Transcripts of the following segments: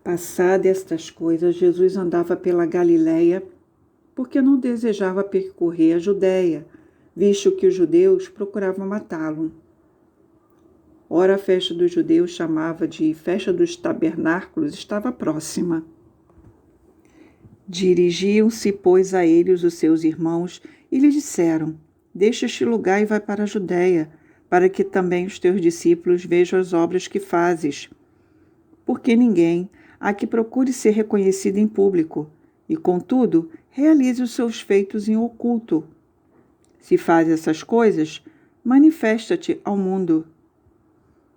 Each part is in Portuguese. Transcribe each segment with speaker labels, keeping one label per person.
Speaker 1: Passadas estas coisas, Jesus andava pela Galiléia, porque não desejava percorrer a Judéia, visto que os judeus procuravam matá-lo. Ora, a festa dos judeus, chamava de Festa dos Tabernáculos, estava próxima. Dirigiam-se, pois, a ele os seus irmãos e lhe disseram: Deixa este lugar e vai para a Judéia, para que também os teus discípulos vejam as obras que fazes. Porque ninguém há que procure ser reconhecido em público, e, contudo, realize os seus feitos em oculto. Se faz essas coisas, manifesta-te ao mundo,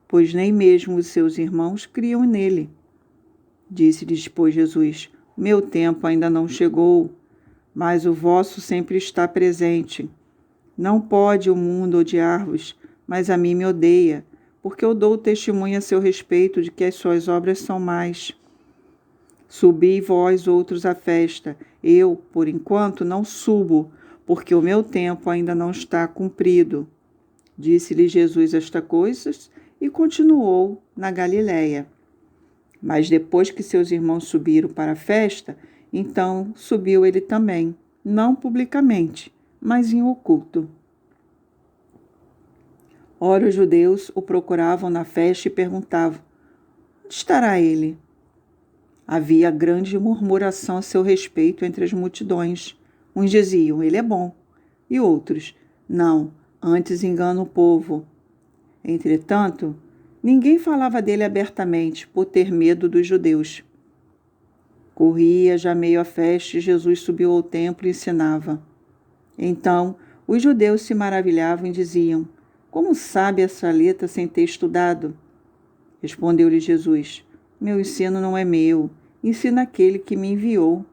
Speaker 1: pois nem mesmo os seus irmãos criam nele. Disse-lhes, pois, Jesus: Meu tempo ainda não chegou, mas o vosso sempre está presente. Não pode o mundo odiar-vos, mas a mim me odeia, porque eu dou testemunho a seu respeito de que as suas obras são más. Subi vós outros à festa. Eu, por enquanto, não subo, porque o meu tempo ainda não está cumprido. Disse-lhe Jesus estas coisas e continuou na Galiléia. Mas depois que seus irmãos subiram para a festa, então subiu ele também, não publicamente, mas em oculto. Ora, os judeus o procuravam na festa e perguntavam: Onde estará ele? Havia grande murmuração a seu respeito entre as multidões. Uns diziam: Ele é bom, e outros: Não, antes engana o povo. Entretanto, ninguém falava dele abertamente, por ter medo dos judeus. Corria já meio a festa e Jesus subiu ao templo e ensinava. Então, os judeus se maravilhavam e diziam: Como sabe essa letra sem ter estudado? Respondeu-lhe Jesus: Meu ensino não é meu, ensina aquele que me enviou.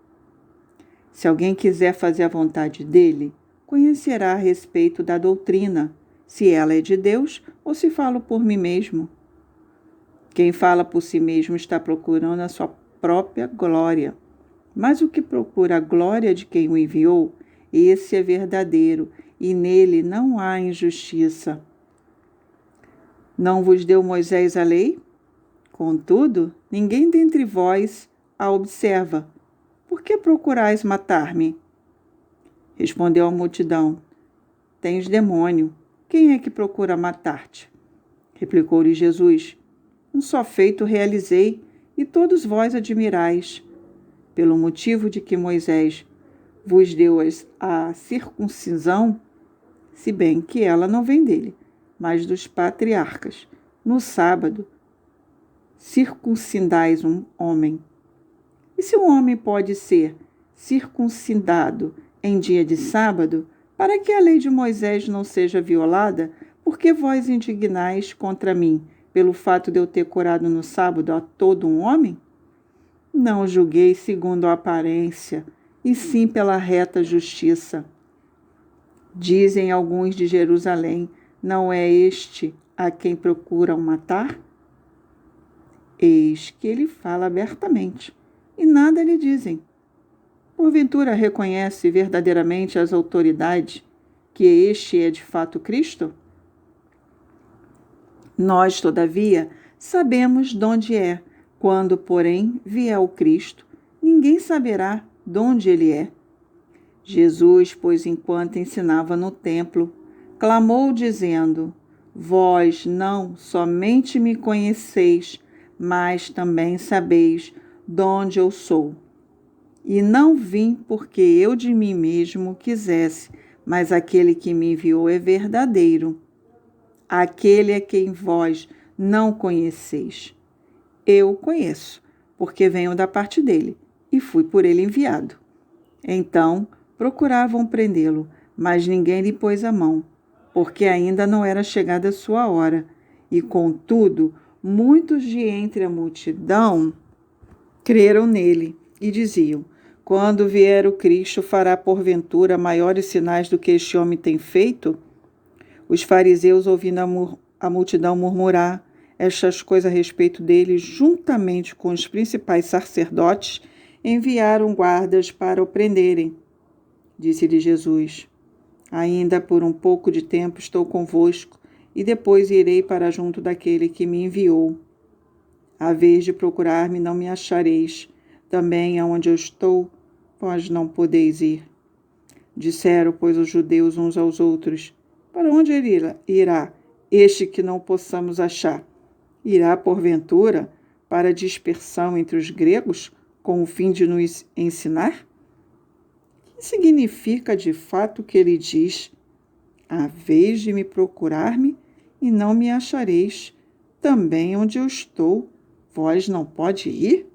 Speaker 1: Se alguém quiser fazer a vontade dele, conhecerá a respeito da doutrina, se ela é de Deus ou se falo por mim mesmo. Quem fala por si mesmo está procurando a sua própria glória. Mas o que procura a glória de quem o enviou, esse é verdadeiro, e nele não há injustiça. Não vos deu Moisés a lei? Contudo, ninguém dentre vós a observa. Por que procurais matar-me? Respondeu a multidão: Tens demônio. Quem é que procura matar-te? Replicou-lhe Jesus: Um só feito realizei, e todos vós admirais. Pelo motivo de que Moisés vos deu a circuncisão, se bem que ela não vem dele, mas dos patriarcas. No sábado, circuncidais um homem. E se um homem pode ser circuncidado em dia de sábado, para que a lei de Moisés não seja violada, por que vós indignais contra mim, pelo fato de eu ter curado no sábado a todo um homem? Não julguei segundo a aparência, e sim pela reta justiça. Dizem alguns de Jerusalém: Não é este a quem procuram matar? Eis que ele fala abertamente, e nada lhe dizem. Porventura reconhece verdadeiramente as autoridades que este é de fato Cristo? Nós, todavia, sabemos de onde é. Quando, porém, vier o Cristo, ninguém saberá de onde ele é. Jesus, pois, enquanto ensinava no templo, clamou dizendo: Vós não somente me conheceis, mas também sabeis de onde eu sou. E não vim porque eu de mim mesmo quisesse, mas aquele que me enviou é verdadeiro. Aquele a quem vós não conheceis. Eu conheço, porque venho da parte dele, e fui por ele enviado. Então procuravam prendê-lo, mas ninguém lhe pôs a mão, porque ainda não era chegada a sua hora. E, contudo, muitos de entre a multidão creram nele e diziam: Quando vier o Cristo, fará porventura maiores sinais do que este homem tem feito? Os fariseus, ouvindo a multidão murmurar estas coisas a respeito dele, juntamente com os principais sacerdotes, enviaram guardas para o prenderem. Disse-lhe Jesus: Ainda por um pouco de tempo estou convosco, e depois irei para junto daquele que me enviou. A vez de procurar-me, não me achareis. Também aonde eu estou, vós não podeis ir. Disseram, pois, os judeus uns aos outros: para onde ele irá este que não possamos achar? Irá, porventura, para a dispersão entre os gregos, com o fim de nos ensinar? Que significa de fato o que ele diz? A vez de me procurar-me e não me achareis. Também onde eu estou, vós não pode ir?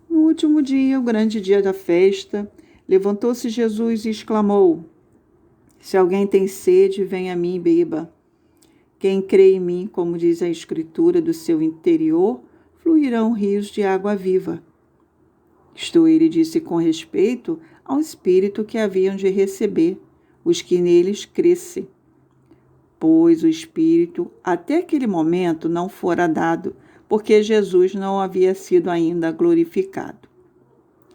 Speaker 1: No último dia, o grande dia da festa, levantou-se Jesus e exclamou: se alguém tem sede, venha a mim e beba. Quem crê em mim, como diz a Escritura, do seu interior fluirão rios de água viva. Isto ele disse com respeito ao Espírito que haviam de receber os que neles crescem, pois o Espírito até aquele momento não fora dado, porque Jesus não havia sido ainda glorificado.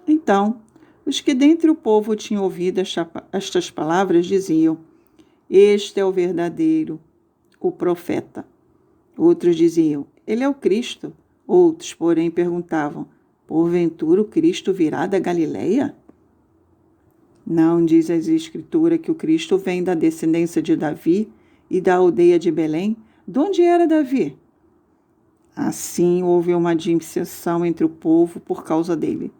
Speaker 1: Então, os que dentre o povo tinham ouvido estas palavras diziam: este é o verdadeiro, o profeta. Outros diziam: ele é o Cristo. Outros, porém, perguntavam: porventura o Cristo virá da Galileia? Não diz a Escritura que o Cristo vem da descendência de Davi e da aldeia de Belém? De onde era Davi? Assim houve uma dissensão entre o povo por causa dele.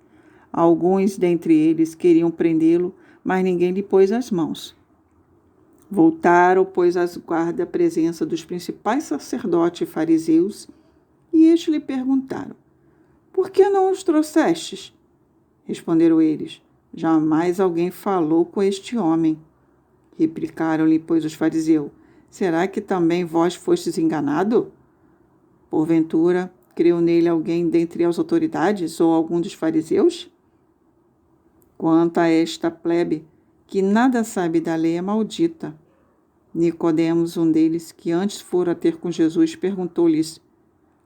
Speaker 1: Alguns dentre eles queriam prendê-lo, mas ninguém lhe pôs as mãos. Voltaram, pois, as guardas à presença dos principais sacerdotes e fariseus, e estes lhe perguntaram: por que não os trouxestes? Responderam eles: jamais alguém falou com este homem. Replicaram-lhe, pois, os fariseus: será que também vós fostes enganados? Porventura, creu nele alguém dentre as autoridades ou algum dos fariseus? Quanto a esta plebe, que nada sabe da lei, é maldita. Nicodemos, um deles, que antes fora ter com Jesus, perguntou-lhes: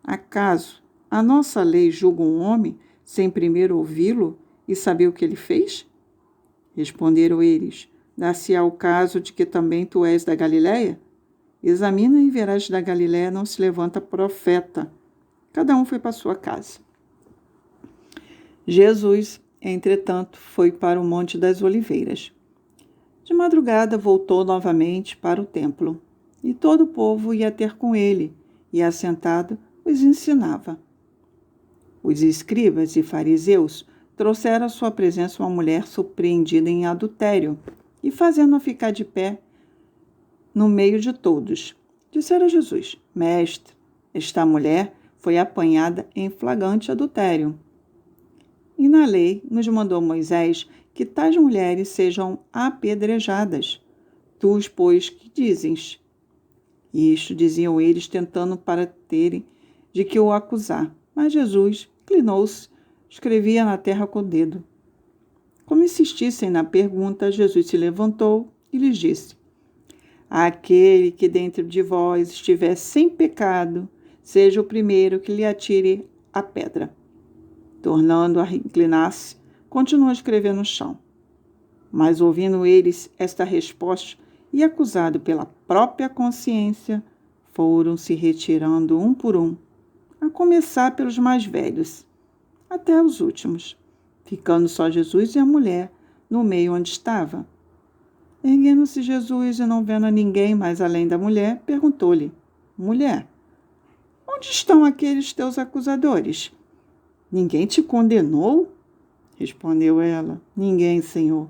Speaker 1: acaso a nossa lei julga um homem sem primeiro ouvi-lo e saber o que ele fez? Responderam eles: dá-se-á o caso de que também tu és da Galileia? Examina e verás da Galileia não se levanta profeta. Cada um foi para sua casa. Jesus, entretanto, foi para o Monte das Oliveiras. De madrugada voltou novamente para o templo, e todo o povo ia ter com ele, e assentado os ensinava. Os escribas e fariseus trouxeram à sua presença uma mulher surpreendida em adultério, e fazendo-a ficar de pé no meio de todos, disseram a Jesus: mestre, esta mulher foi apanhada em flagrante adultério. E na lei nos mandou Moisés que tais mulheres sejam apedrejadas. Tu, pois, que dizes? Isto diziam eles, tentando para terem de que o acusar. Mas Jesus inclinou-se, escrevia na terra com o dedo. Como insistissem na pergunta, Jesus se levantou e lhes disse: aquele que dentro de vós estiver sem pecado, seja o primeiro que lhe atire a pedra. Tornando a inclinar-se, continuou a escrever no chão. Mas ouvindo eles esta resposta e acusado pela própria consciência, foram se retirando um por um, a começar pelos mais velhos, até os últimos, ficando só Jesus e a mulher no meio onde estava. Erguendo-se Jesus e não vendo a ninguém mais além da mulher, perguntou-lhe: mulher, onde estão aqueles teus acusadores? Ninguém te condenou? Respondeu ela: ninguém, Senhor.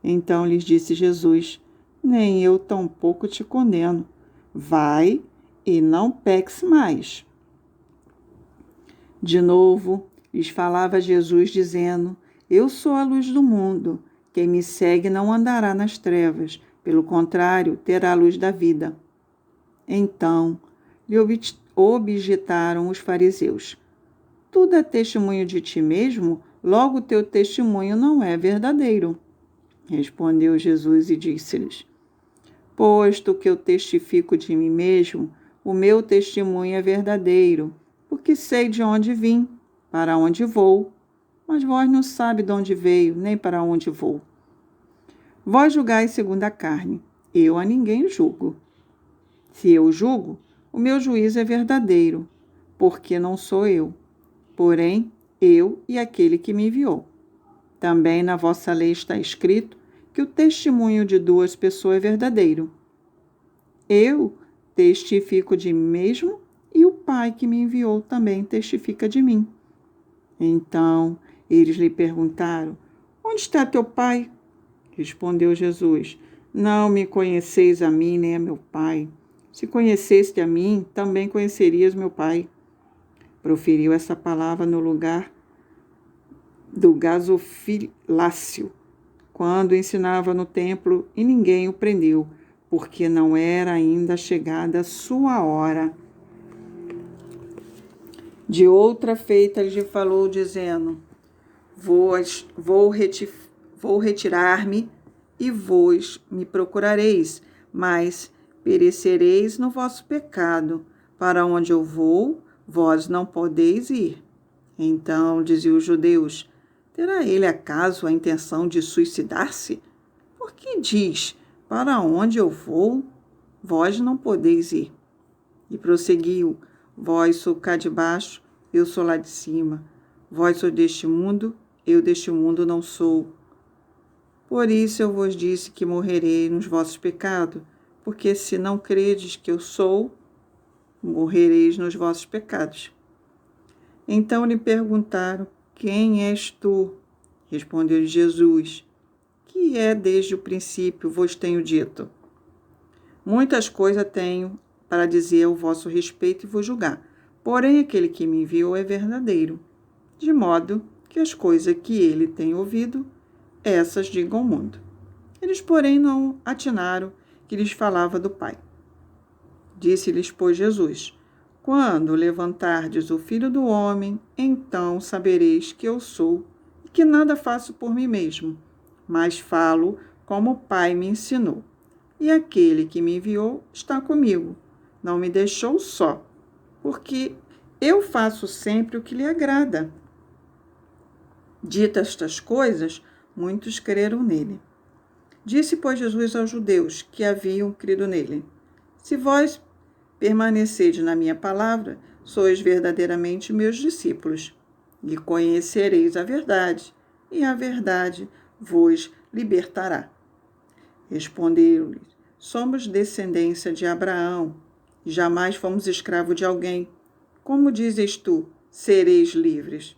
Speaker 1: Então lhes disse Jesus: nem eu tampouco te condeno. Vai e não peques mais. De novo lhes falava Jesus, dizendo: eu sou a luz do mundo. Quem me segue não andará nas trevas, pelo contrário, terá a luz da vida. Então lhe objetaram os fariseus: tu dá testemunho de ti mesmo, logo teu testemunho não é verdadeiro. Respondeu Jesus e disse-lhes: posto que eu testifico de mim mesmo, o meu testemunho é verdadeiro, porque sei de onde vim, para onde vou, mas vós não sabes de onde veio, nem para onde vou. Vós julgais segundo a carne, eu a ninguém julgo. Se eu julgo, o meu juízo é verdadeiro, porque não sou eu, porém eu e aquele que me enviou. Também na vossa lei está escrito que o testemunho de duas pessoas é verdadeiro. Eu testifico de mim mesmo e o Pai que me enviou também testifica de mim. Então eles lhe perguntaram: onde está teu Pai? Respondeu Jesus: não me conheceis a mim nem a meu Pai. Se conheceste a mim, também conhecerias meu Pai. Proferiu essa palavra no lugar do gasofilácio, quando ensinava no templo, e ninguém o prendeu, porque não era ainda chegada a sua hora. De outra feita lhe falou, dizendo: vou retirar-me, e vós me procurareis, mas perecereis no vosso pecado. Para onde eu vou, vós não podeis ir. Então diziam os judeus: terá ele acaso a intenção de suicidar-se? Por que diz: para onde eu vou, vós não podeis ir? E prosseguiu: vós sou cá de baixo, eu sou lá de cima. Vós sois deste mundo, eu deste mundo não sou. Por isso eu vos disse que morrerei nos vossos pecados, porque se não credes que eu sou, morrereis nos vossos pecados. Então lhe perguntaram: quem és tu? Respondeu-lhe Jesus: que é desde o princípio vos tenho dito. Muitas coisas tenho para dizer ao vosso respeito e vos julgar, porém aquele que me enviou é verdadeiro, de modo que as coisas que ele tem ouvido, essas digam ao mundo. Eles, porém, não atinaram que lhes falava do Pai. Disse-lhes, pois, Jesus: quando levantardes o Filho do Homem, então sabereis que eu sou, e que nada faço por mim mesmo, mas falo como o Pai me ensinou. E aquele que me enviou está comigo, não me deixou só, porque eu faço sempre o que lhe agrada. Ditas estas coisas, muitos creram nele. Disse, pois, Jesus aos judeus que haviam crido nele: se vós permanecedes na minha palavra, sois verdadeiramente meus discípulos, e conhecereis a verdade, e a verdade vos libertará. Respondeu-lhe: somos descendência de Abraão, e jamais fomos escravos de alguém. Como dizes tu, sereis livres?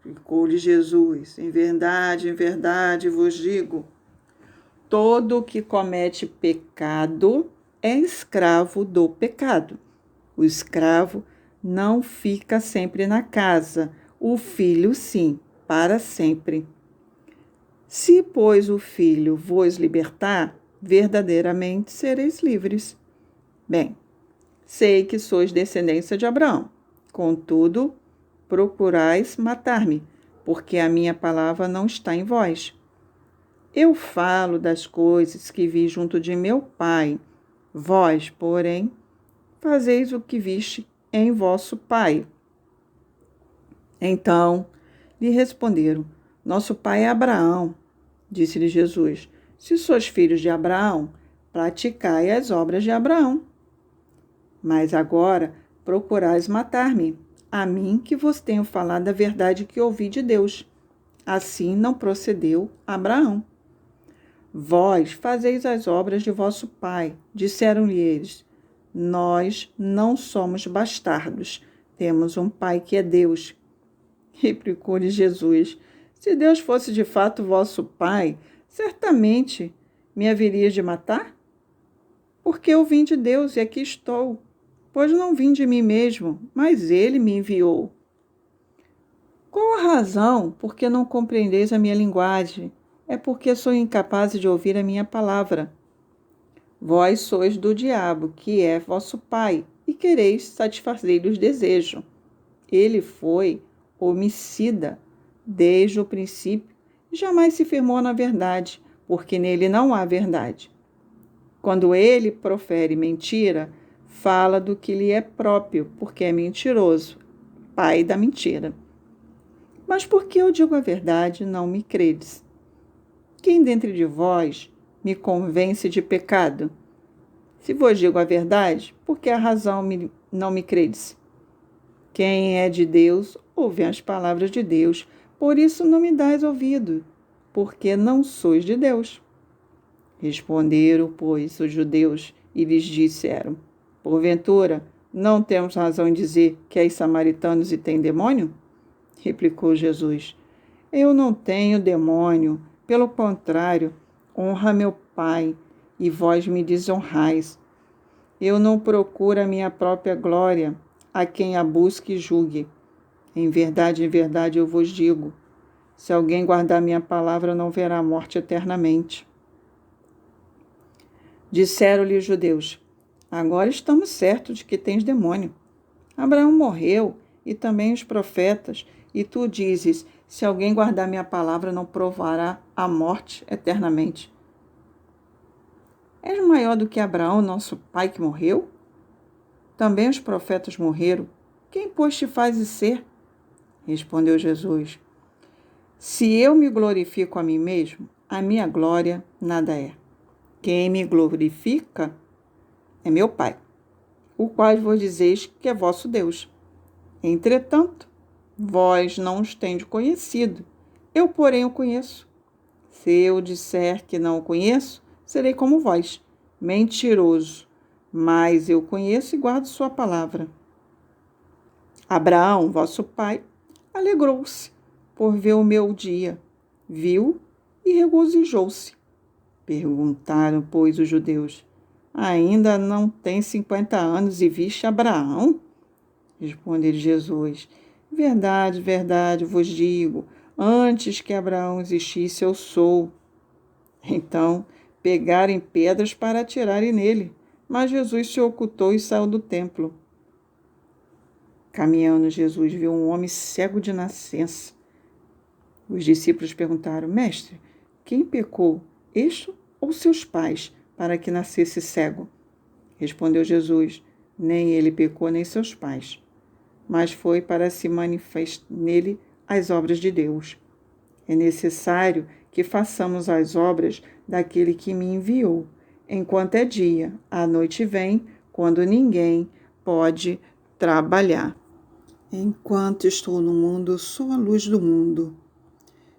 Speaker 1: Replicou-lhe Jesus: em verdade vos digo, todo o que comete pecado é escravo do pecado. O escravo não fica sempre na casa, o filho sim, para sempre. Se, pois, o Filho vos libertar, verdadeiramente sereis livres. Bem, sei que sois descendência de Abraão, contudo, procurais matar-me, porque a minha palavra não está em vós. Eu falo das coisas que vi junto de meu Pai. Vós, porém, fazeis o que viste em vosso pai. Então lhe responderam: nosso pai é Abraão. Disse-lhe Jesus: se sois filhos de Abraão, praticai as obras de Abraão. Mas agora procurais matar-me, a mim que vos tenho falado a verdade que ouvi de Deus. Assim não procedeu Abraão. Vós fazeis as obras de vosso pai. Disseram-lhe eles: nós não somos bastardos, temos um pai que é Deus. Replicou-lhe Jesus: se Deus fosse de fato vosso pai, certamente me haverias de matar? Porque eu vim de Deus e aqui estou, pois não vim de mim mesmo, mas ele me enviou. Qual a razão por que não compreendeis a minha linguagem? É porque sou incapaz de ouvir a minha palavra. Vós sois do diabo, que é vosso pai, e quereis satisfazer-lhe os desejos. Ele foi homicida desde o princípio e jamais se firmou na verdade, porque nele não há verdade. Quando ele profere mentira, fala do que lhe é próprio, porque é mentiroso, pai da mentira. Mas porque eu digo a verdade, não me credes. Quem dentre de vós me convence de pecado? Se vos digo a verdade, por que a razão não me credes? Quem é de Deus, ouve as palavras de Deus. Por isso não me dais ouvido, porque não sois de Deus. Responderam, pois, os judeus e lhes disseram: porventura, não temos razão em dizer que és samaritanos e têm demônio? Replicou Jesus: eu não tenho demônio, pelo contrário, honra meu Pai, e vós me desonrais. Eu não procuro a minha própria glória, a quem a busque e julgue. Em verdade, eu vos digo, se alguém guardar minha palavra, não verá a morte eternamente. Disseram-lhe os judeus: agora estamos certos de que tens demônio. Abraão morreu, e também os profetas, e tu dizes: se alguém guardar minha palavra, não provará a morte eternamente. És maior do que Abraão, nosso pai, que morreu? Também os profetas morreram. Quem, pois, te fazes ser? Respondeu Jesus: se eu me glorifico a mim mesmo, a minha glória nada é. Quem me glorifica é meu Pai, o qual vos dizeis que é vosso Deus. Entretanto, vós não os tendes conhecido. Eu, porém, o conheço. Se eu disser que não o conheço, serei como vós, mentiroso. Mas eu conheço e guardo sua palavra. Abraão, vosso pai, alegrou-se por ver o meu dia, viu e regozijou-se. Perguntaram, pois, os judeus: ainda não tem 50 anos e viste Abraão? Respondeu Jesus: verdade, vos digo, antes que Abraão existisse, eu sou. Então pegaram pedras para atirarem nele, mas Jesus se ocultou e saiu do templo. Caminhando, Jesus viu um homem cego de nascença. Os discípulos perguntaram: mestre, quem pecou, este ou seus pais, para que nascesse cego? Respondeu Jesus: nem ele pecou, nem seus pais, mas foi para se manifestar nele as obras de Deus. É necessário que façamos as obras daquele que me enviou, enquanto é dia. A noite vem, quando ninguém pode trabalhar. Enquanto estou no mundo, sou a luz do mundo.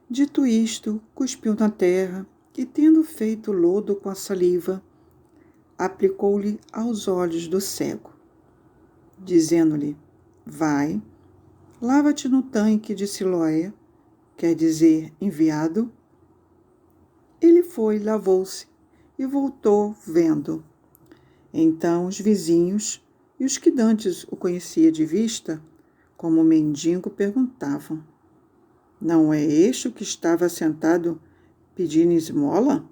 Speaker 1: Dito isto, cuspiu na terra e, tendo feito lodo com a saliva, aplicou-lhe aos olhos do cego, dizendo-lhe: vai, lava-te no tanque de Siloé, quer dizer, enviado. Ele foi, lavou-se e voltou vendo. Então os vizinhos e os que dantes o conhecia de vista, como mendigo, perguntavam: não é este o que estava sentado pedindo esmola?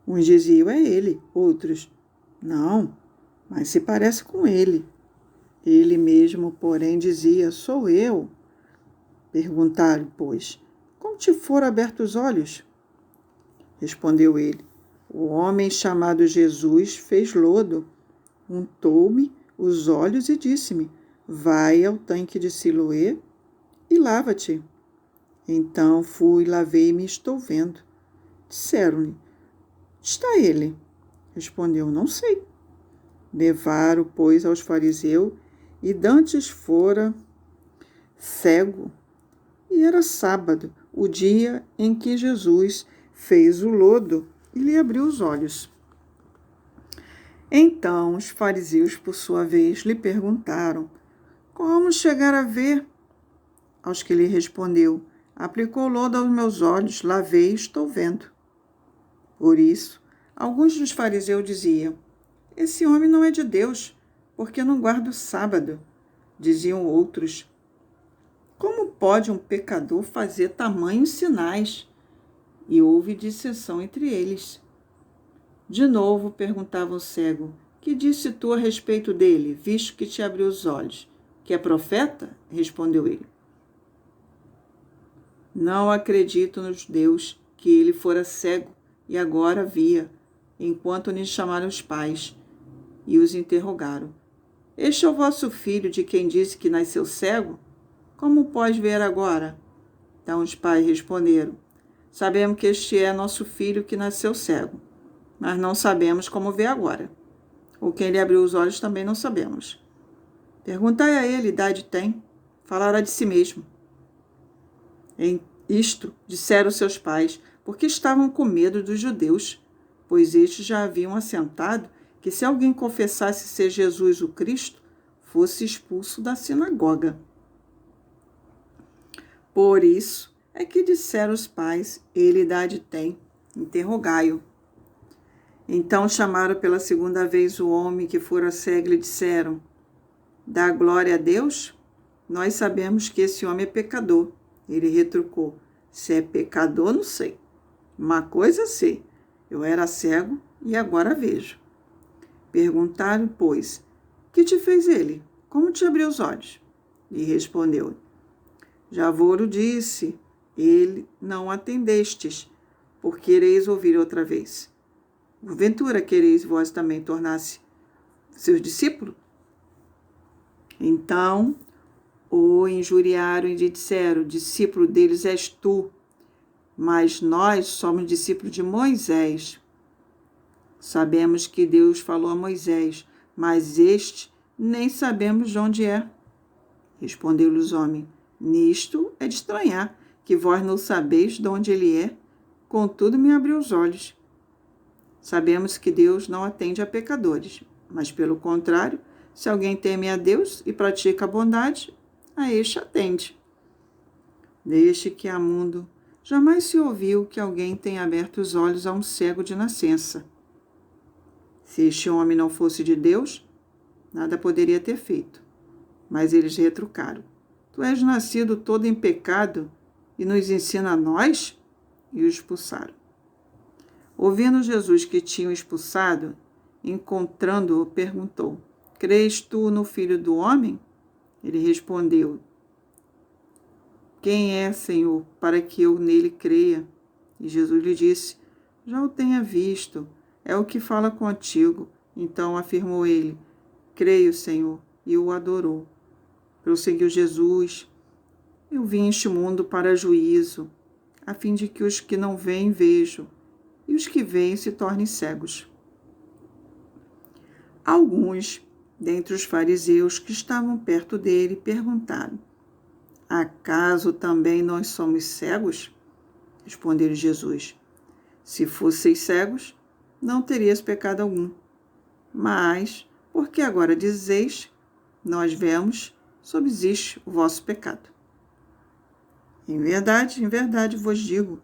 Speaker 1: Uns diziam: é ele. Outros: não, mas se parece com ele. Ele mesmo, porém, dizia: sou eu. Perguntaram, pois: como te foram abertos os olhos? Respondeu ele: o homem chamado Jesus fez lodo, untou-me os olhos e disse-me: vai ao tanque de Siloé e lava-te. Então fui, lavei-me e estou vendo. Disseram-lhe: onde está ele? Respondeu: não sei. Levaram, pois, aos fariseus, e dantes fora cego, e era sábado, o dia em que Jesus fez o lodo e lhe abriu os olhos. Então os fariseus, por sua vez, lhe perguntaram: como chegar a ver? Aos que lhe respondeu: aplicou lodo aos meus olhos, lavei e estou vendo. Por isso, alguns dos fariseus diziam: esse homem não é de Deus, porque não guarda o sábado. Diziam outros: como pode um pecador fazer tamanhos sinais? E houve dissensão entre eles. De novo perguntava o cego: que disse tu a respeito dele, visto que te abriu os olhos? Que é profeta? Respondeu ele: não acredito nos Deus, que ele fora cego e agora via, enquanto lhe chamaram os pais e os interrogaram: este é o vosso filho, de quem disse que nasceu cego? Como pode ver agora? Então os pais responderam: sabemos que este é nosso filho que nasceu cego, mas não sabemos como vê agora. Ou quem lhe abriu os olhos também não sabemos. Perguntai a ele, idade tem, falará de si mesmo. Em isto disseram seus pais, porque estavam com medo dos judeus, pois estes já haviam assentado que se alguém confessasse ser Jesus o Cristo, fosse expulso da sinagoga. Por isso é que disseram os pais, ele idade tem, interrogai-o. Então chamaram pela segunda vez o homem que fora cego e lhe disseram, dá glória a Deus? Nós sabemos que esse homem é pecador. Ele retrucou, se é pecador, não sei. Uma coisa sei, eu era cego e agora vejo. Perguntaram, pois, que te fez ele? Como te abriu os olhos? E respondeu, já vos disse, ele não atendestes, por quereis ouvir outra vez. Porventura quereis vós também tornar-se seus discípulos? Então o injuriaram e lhe disseram, discípulo deles és tu, mas nós somos discípulos de Moisés. Sabemos que Deus falou a Moisés, mas este nem sabemos de onde é. Respondeu-lhes o homem, nisto é de estranhar, que vós não sabeis de onde ele é, contudo me abriu os olhos. Sabemos que Deus não atende a pecadores, mas pelo contrário, se alguém teme a Deus e pratica a bondade, a este atende. Desde que há mundo, jamais se ouviu que alguém tenha aberto os olhos a um cego de nascença. Se este homem não fosse de Deus, nada poderia ter feito. Mas eles retrucaram, tu és nascido todo em pecado e nos ensina a nós? E o expulsaram. Ouvindo Jesus que tinham expulsado, encontrando-o, perguntou, crês tu no Filho do Homem? Ele respondeu, quem é, Senhor, para que eu nele creia? E Jesus lhe disse, já o tenha visto, é o que fala contigo. Então afirmou ele, creio, Senhor, e o adorou. Prosseguiu Jesus, eu vim a este mundo para juízo, a fim de que os que não veem vejam, e os que veem se tornem cegos. Alguns dentre os fariseus que estavam perto dele perguntaram, acaso também nós somos cegos? Respondeu Jesus, se fosseis cegos, não terias pecado algum. Mas, porque agora dizeis, nós vemos, subsiste o vosso pecado. Em verdade vos digo,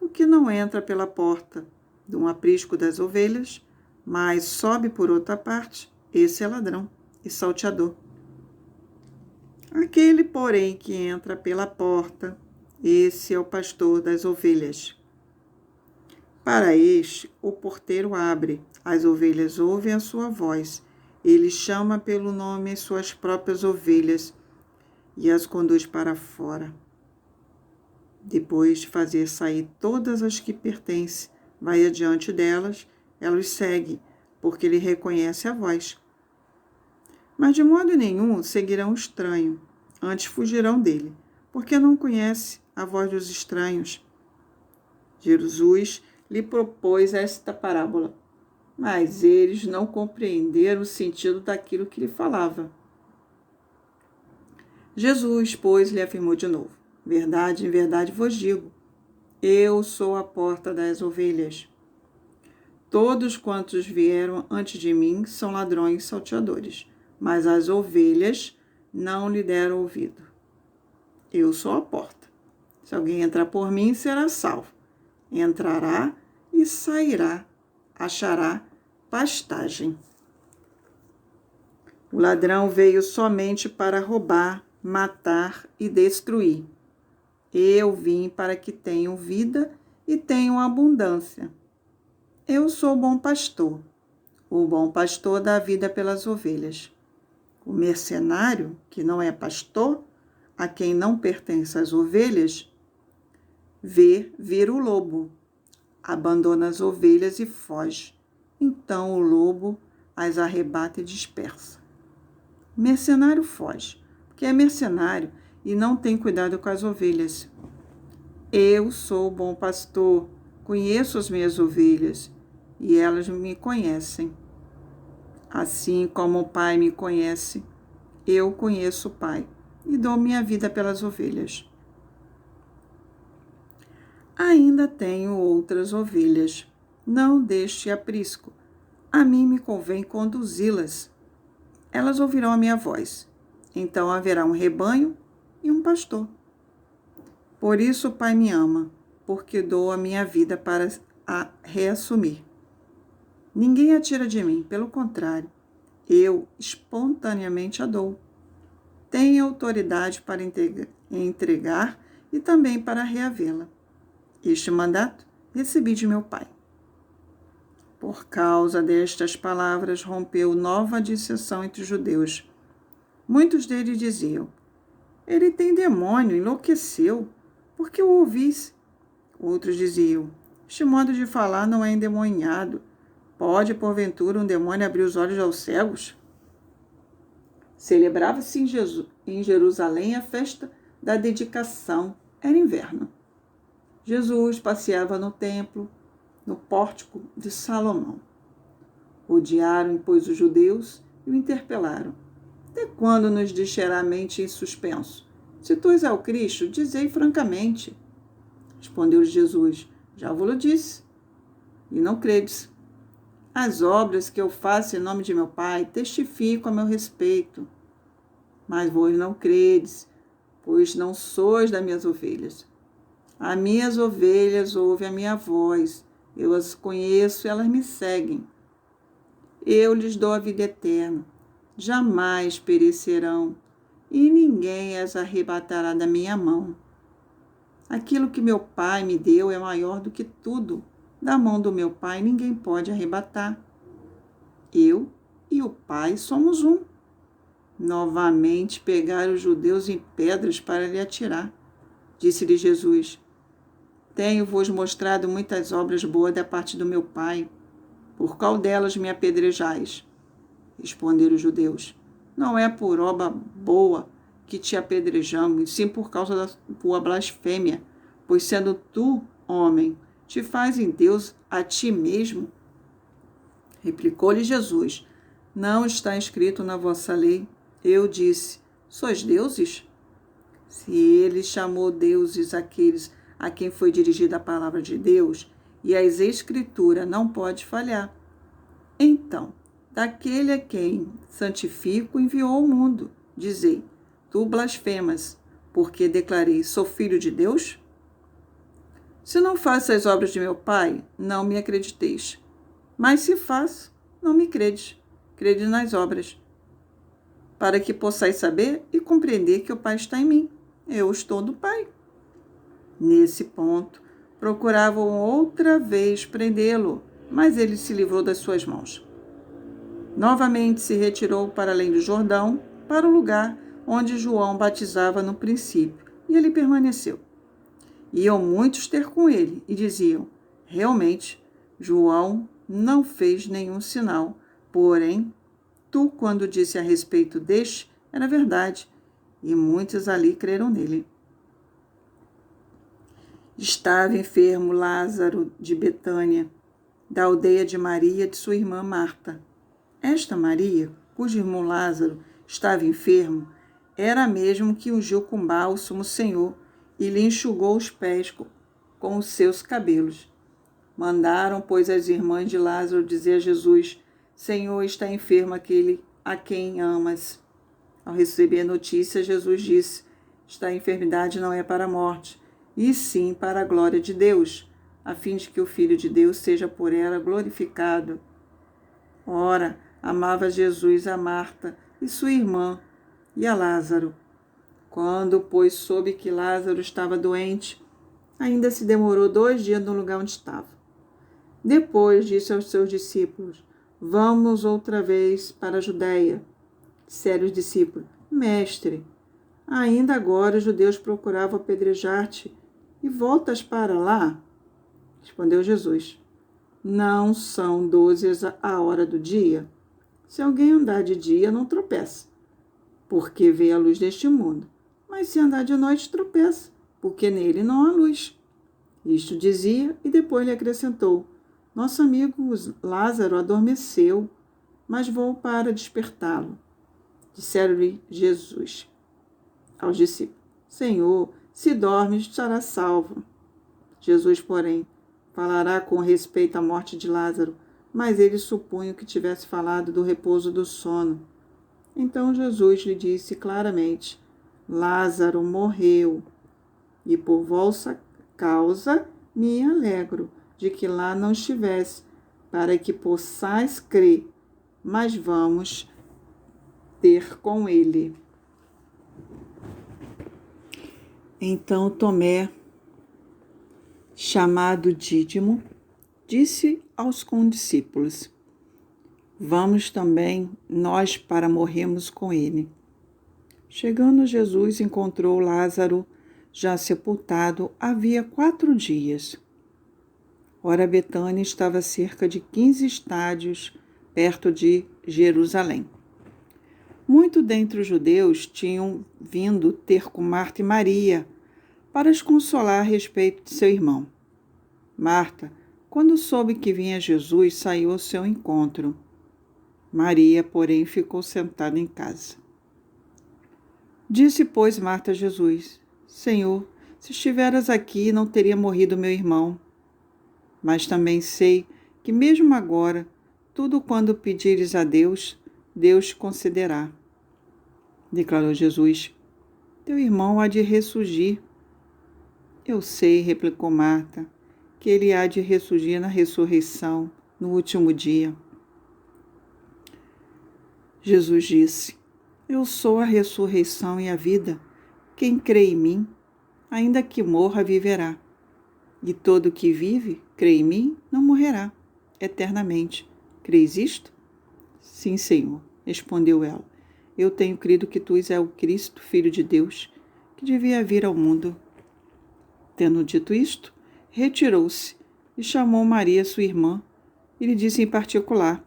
Speaker 1: o que não entra pela porta de um aprisco das ovelhas, mas sobe por outra parte, esse é ladrão e salteador. Aquele, porém, que entra pela porta, esse é o pastor das ovelhas. Para este, o porteiro abre, as ovelhas ouvem a sua voz, ele chama pelo nome as suas próprias ovelhas e as conduz para fora. Depois de fazer sair todas as que pertencem, vai adiante delas, ela os segue, porque ele reconhece a voz. Mas de modo nenhum seguirão o estranho, antes fugirão dele, porque não conhece a voz dos estranhos. Jesus lhe propôs esta parábola, mas eles não compreenderam o sentido daquilo que lhe falava. Jesus, pois, lhe afirmou de novo, em verdade vos digo, eu sou a porta das ovelhas. Todos quantos vieram antes de mim são ladrões e salteadores, mas as ovelhas não lhe deram ouvido. Eu sou a porta. Se alguém entrar por mim, será salvo. Entrará e sairá, achará pastagem. O ladrão veio somente para roubar, matar e destruir. Eu vim para que tenham vida e tenham abundância. Eu sou o bom pastor. O bom pastor dá vida pelas ovelhas. O mercenário, que não é pastor, a quem não pertence as ovelhas, vê vir o lobo, abandona as ovelhas e foge. Então o lobo as arrebata e dispersa. O mercenário foge, porque é mercenário e não tem cuidado com as ovelhas. Eu sou o bom pastor, conheço as minhas ovelhas e elas me conhecem. Assim como o Pai me conhece, Eu conheço o Pai e dou minha vida pelas ovelhas. Ainda tenho outras ovelhas. Não deixe aprisco. A mim me convém conduzi-las. Elas ouvirão a minha voz. Então haverá um rebanho e um pastor. Por isso o Pai me ama, porque dou a minha vida para a reassumir. Ninguém a tira de mim, pelo contrário, eu espontaneamente a dou. Tenho autoridade para entregar e também para reavê-la. Este mandato recebi de meu Pai. Por causa destas palavras, rompeu nova dissensão entre os judeus. Muitos deles diziam: ele tem demônio, enlouqueceu, por que o ouvis? Outros diziam: este modo de falar não é endemoniado. Pode, porventura, um demônio abrir os olhos aos cegos? Celebrava-se em Jerusalém a festa da dedicação. Era inverno. Jesus passeava no templo, no pórtico de Salomão. Odiaram, pois, os judeus e o interpelaram: até quando nos deixará a mente em suspenso? Se tu és o Cristo, dizei francamente. Respondeu Jesus: já vos disse, e não credes. As obras que eu faço em nome de meu Pai testificam a meu respeito. Mas vós não credes, pois não sois das minhas ovelhas. As minhas ovelhas ouvem a minha voz. Eu as conheço e elas me seguem. Eu lhes dou a vida eterna. Jamais perecerão, e ninguém as arrebatará da minha mão. Aquilo que meu Pai me deu é maior do que tudo. Da mão do meu Pai ninguém pode arrebatar. Eu e o Pai somos um. Novamente pegaram os judeus em pedras para lhe atirar. Disse-lhe Jesus: tenho-vos mostrado muitas obras boas da parte do meu Pai. Por qual delas me apedrejais? Responderam os judeus: não é por obra boa que te apedrejamos, sim por causa da tua blasfêmia, pois sendo tu, homem, te faz em Deus a ti mesmo? Replicou-lhe Jesus: não está escrito na vossa lei? Eu disse: sois deuses? Se ele chamou deuses aqueles a quem foi dirigida a palavra de Deus, e as Escrituras não pode falhar, então, daquele a quem santifico enviou ao mundo, dizei: tu blasfemas, porque declarei: sou filho de Deus? Se não faço as obras de meu Pai, não me acrediteis. Mas se faço, não me credes. Crede nas obras, para que possais saber e compreender que o Pai está em mim. Eu estou do Pai. Nesse ponto, procuravam outra vez prendê-lo, mas ele se livrou das suas mãos. Novamente se retirou para além do Jordão, para o lugar onde João batizava no princípio, e ele permaneceu. Iam muitos ter com ele e diziam: realmente, João não fez nenhum sinal, porém, tu, quando disse a respeito deste, era verdade, e muitos ali creram nele. Estava enfermo Lázaro de Betânia, da aldeia de Maria de sua irmã Marta. Esta Maria, cujo irmão Lázaro estava enfermo, era a mesma que ungiu com bálsamo o Senhor e lhe enxugou os pés com os seus cabelos. Mandaram, pois, as irmãs de Lázaro dizer a Jesus: Senhor, está enfermo aquele a quem amas. Ao receber a notícia, Jesus disse: esta enfermidade não é para a morte, e sim para a glória de Deus, a fim de que o Filho de Deus seja por ela glorificado. Ora, amava Jesus a Marta e sua irmã e a Lázaro. Quando, pois, soube que Lázaro estava doente, ainda se demorou 2 dias no lugar onde estava. Depois disse aos seus discípulos: vamos outra vez para a Judéia. Disseram os discípulos: Mestre, ainda agora os judeus procuravam apedrejar-te e voltas para lá? Respondeu Jesus: não são 12 a hora do dia? Se alguém andar de dia, não tropeça, porque vê a luz deste mundo. Mas se andar de noite, tropeça, porque nele não há luz. Isto dizia e depois lhe acrescentou: nosso amigo Lázaro adormeceu, mas vou para despertá-lo. Disseram-lhe Jesus aos discípulos: Senhor, se dormes, estará salvo. Jesus, porém, falará com respeito à morte de Lázaro, mas eles supunham que tivesse falado do repouso do sono. Então Jesus lhe disse claramente: Lázaro morreu, e por vossa causa me alegro de que lá não estivesse, para que possais crer, mas vamos ter com ele. Então Tomé, chamado Dídimo, disse aos condiscípulos: Vamos também nós para morrermos com ele. Chegando Jesus, encontrou Lázaro já sepultado havia 4 dias. Ora, Betânia estava a cerca de 15 estádios perto de Jerusalém. Muitos dentre os judeus tinham vindo ter com Marta e Maria para as consolar a respeito de seu irmão. Marta, quando soube que vinha Jesus, saiu ao seu encontro. Maria, porém, ficou sentada em casa. Disse, pois, Marta a Jesus: Senhor, se estiveras aqui, não teria morrido meu irmão. Mas também sei que mesmo agora, tudo quando pedires a Deus, Deus te concederá. Declarou Jesus: Teu irmão há de ressurgir. Eu sei, replicou Marta, que ele há de ressurgir na ressurreição, no último dia. Jesus disse: Eu sou a ressurreição e a vida. Quem crê em mim, ainda que morra, viverá. E todo que vive, crê em mim, não morrerá eternamente. Crês isto? Sim, Senhor, respondeu ela. Eu tenho crido que tu és o Cristo, Filho de Deus, que devia vir ao mundo. Tendo dito isto, retirou-se e chamou Maria, sua irmã, e lhe disse em particular: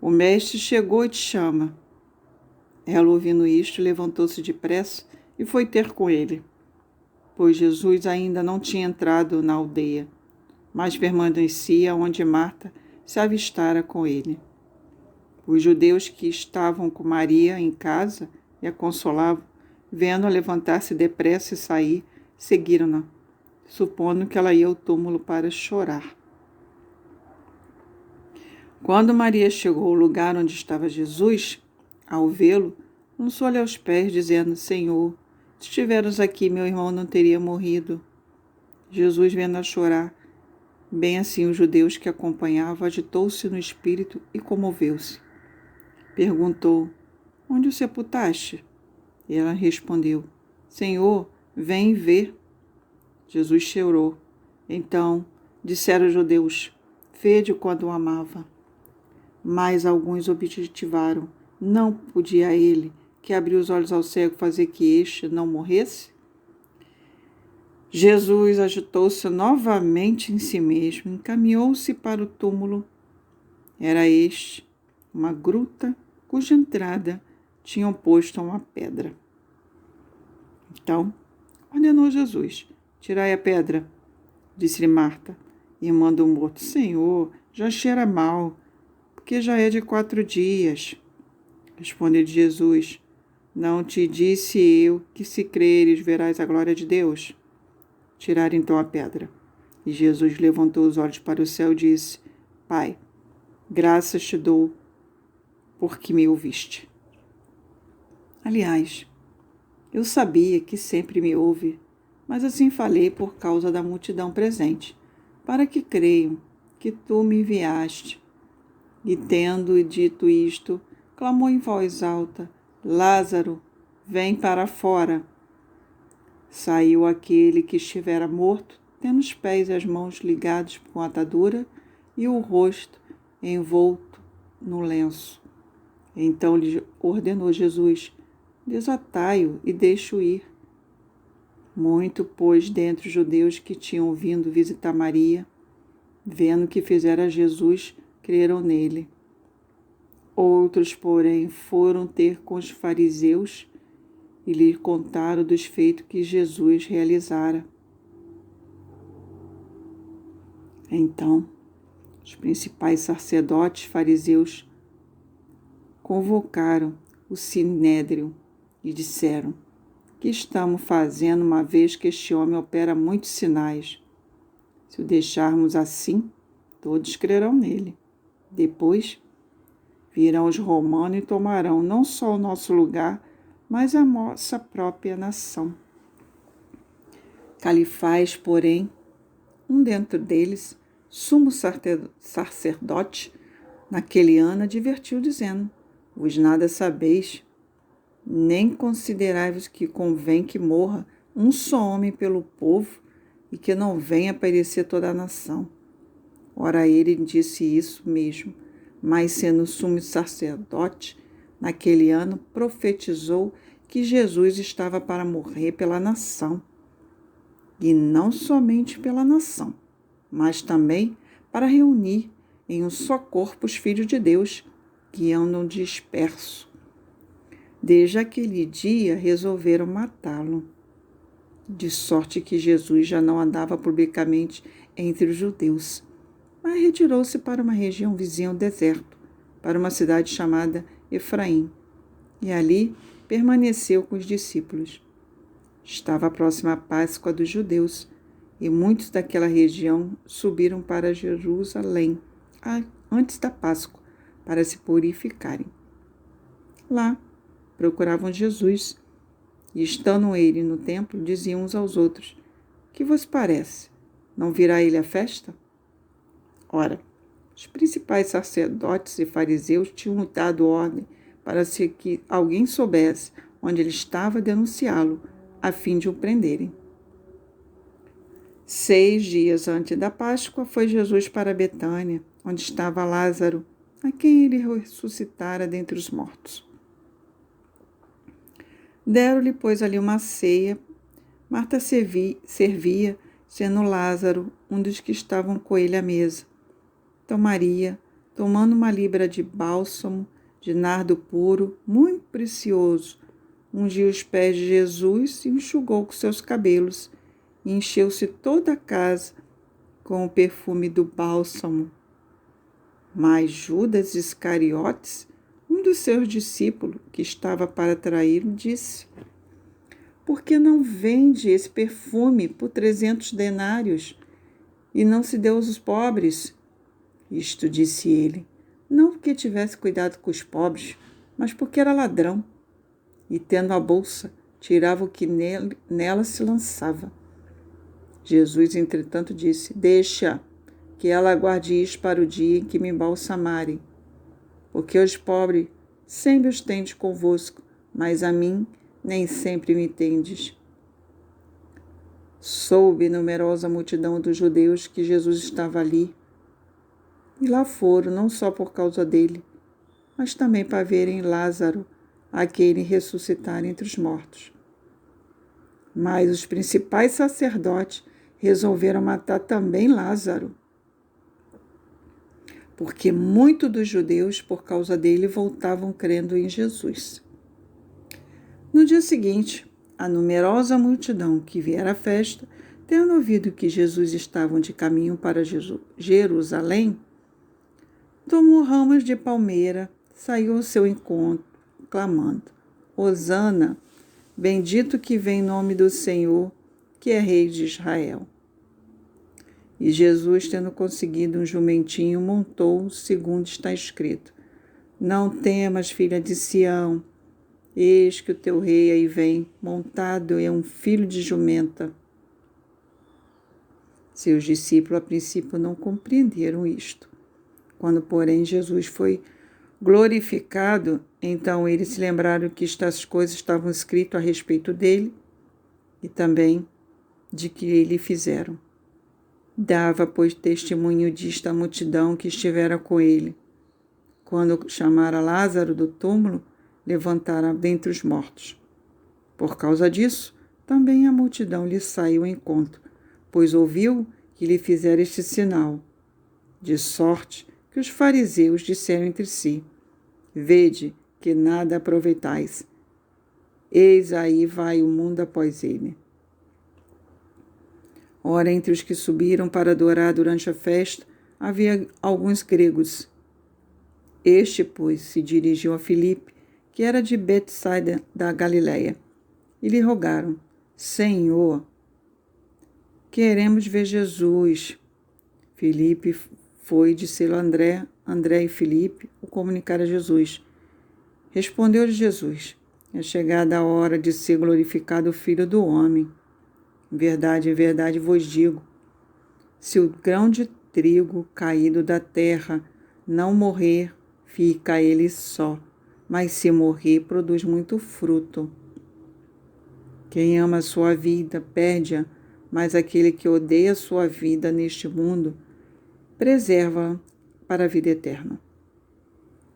Speaker 1: O mestre chegou e te chama. Ela, ouvindo isto, levantou-se depressa e foi ter com ele, pois Jesus ainda não tinha entrado na aldeia, mas permanecia onde Marta se avistara com ele. Os judeus que estavam com Maria em casa e a consolavam, vendo-a levantar-se depressa e sair, seguiram-na, supondo que ela ia ao túmulo para chorar. Quando Maria chegou ao lugar onde estava Jesus, ao vê-lo, lançou-lhe aos pés, dizendo: Senhor, se estiveras aqui, meu irmão não teria morrido. Jesus, vendo-a chorar, bem assim os judeus que a acompanhavam, agitou-se no espírito e comoveu-se. Perguntou: Onde o sepultaste? E ela respondeu: Senhor, vem ver. Jesus chorou. Então disseram os judeus: Vede quando o amava. Mas alguns objetivaram: Não podia ele, que abriu os olhos ao cego, fazer que este não morresse? Jesus agitou-se novamente em si mesmo, encaminhou-se para o túmulo. Era este uma gruta cuja entrada tinham posto uma pedra. Então, ordenou Jesus: Tirai a pedra. Disse-lhe Marta, irmã do morto: Senhor, já cheira mal, porque já é de 4 dias. Respondeu Jesus: Não te disse eu que, se creres, verás a glória de Deus? Tiraram então a pedra. E Jesus levantou os olhos para o céu e disse: Pai, graças te dou, porque me ouviste. Aliás, eu sabia que sempre me ouve, mas assim falei por causa da multidão presente, para que creiam que tu me enviaste. E tendo dito isto, clamou em voz alta: Lázaro, vem para fora. Saiu aquele que estivera morto, tendo os pés e as mãos ligados com atadura e o rosto envolto no lenço. Então lhe ordenou Jesus: Desatai-o e deixe-o ir. Muito, pois, dentre os judeus que tinham vindo visitar Maria, vendo o que fizera Jesus, creram nele. Outros, porém, foram ter com os fariseus e lhe contaram dos feitos que Jesus realizara. Então, os principais sacerdotes fariseus convocaram o sinédrio e disseram: que estamos fazendo uma vez que este homem opera muitos sinais? Se o deixarmos assim, todos crerão nele. Depois virão os romanos e tomarão não só o nosso lugar, mas a nossa própria nação. Califás, porém, um dentre deles, sumo sacerdote, naquele ano advertiu, dizendo: vos nada sabeis, nem considerai-vos que convém que morra um só homem pelo povo e que não venha perecer toda a nação. Ora, ele disse isso mesmo, mas sendo sumo sacerdote, naquele ano profetizou que Jesus estava para morrer pela nação. E não somente pela nação, mas também para reunir em um só corpo os filhos de Deus, que andam dispersos. Desde aquele dia resolveram matá-lo, de sorte que Jesus já não andava publicamente entre os judeus, mas retirou-se para uma região vizinha ao deserto, para uma cidade chamada Efraim, e ali permaneceu com os discípulos. Estava próxima a Páscoa dos judeus, e muitos daquela região subiram para Jerusalém antes da Páscoa, para se purificarem. Lá procuravam Jesus, e estando ele no templo, diziam uns aos outros: que vos parece? Não virá ele à festa? Ora, os principais sacerdotes e fariseus tinham dado ordem para se que alguém soubesse onde ele estava, denunciá-lo, a fim de o prenderem. 6 dias antes da Páscoa, foi Jesus para Betânia, onde estava Lázaro, a quem ele ressuscitara dentre os mortos. Deram-lhe, pois, ali uma ceia. Marta servia, sendo Lázaro um dos que estavam com ele à mesa. Então Maria, tomando uma libra de bálsamo, de nardo puro, muito precioso, ungiu os pés de Jesus e enxugou com seus cabelos, e encheu-se toda a casa com o perfume do bálsamo. Mas Judas Iscariotes, um dos seus discípulos, que estava para traí-lo, disse: por que não vende esse perfume por 300 denários e não se deu aos pobres? Isto disse ele, não porque tivesse cuidado com os pobres, mas porque era ladrão, e tendo a bolsa, tirava o que nela se lançava. Jesus, entretanto, disse: deixa que ela aguarde isso para o dia em que me embalsamarem, porque os pobres sempre os tendes convosco, mas a mim nem sempre me tendes. Soube numerosa multidão dos judeus que Jesus estava ali, e lá foram, não só por causa dele, mas também para verem Lázaro, aquele ressuscitar entre os mortos. Mas os principais sacerdotes resolveram matar também Lázaro, porque muitos dos judeus, por causa dele, voltavam crendo em Jesus. No dia seguinte, a numerosa multidão que viera à festa, tendo ouvido que Jesus estava de caminho para Jerusalém, tomou ramos de palmeira, saiu ao seu encontro, clamando: Hosana, bendito que vem em nome do Senhor, que é Rei de Israel. E Jesus, tendo conseguido um jumentinho, montou, segundo está escrito: não temas, filha de Sião, eis que o teu rei aí vem, montado é um filho de jumenta. Seus discípulos, a princípio, não compreenderam isto. Quando, porém, Jesus foi glorificado, então eles se lembraram que estas coisas estavam escritas a respeito dele e também de que ele fizeram. Dava, pois, testemunho disto à multidão que estivera com ele. Quando chamara Lázaro do túmulo, levantara dentre os mortos. Por causa disso, também a multidão lhe saiu ao encontro, pois ouviu que lhe fizera este sinal. De sorte que os fariseus disseram entre si: vede que nada aproveitais. Eis aí vai o mundo após ele. Ora, entre os que subiram para adorar durante a festa, havia alguns gregos. Este, pois, se dirigiu a Filipe que era de Betsaida da Galileia, e lhe rogaram: Senhor, queremos ver Jesus. Filipe foi, disse-lhe André e Filipe o comunicar a Jesus. Respondeu-lhe Jesus: é chegada a hora de ser glorificado o Filho do Homem. Em verdade vos digo, se o grão de trigo caído da terra não morrer, fica ele só, mas se morrer, produz muito fruto. Quem ama a sua vida, perde-a, mas aquele que odeia a sua vida neste mundo, preserva-a para a vida eterna.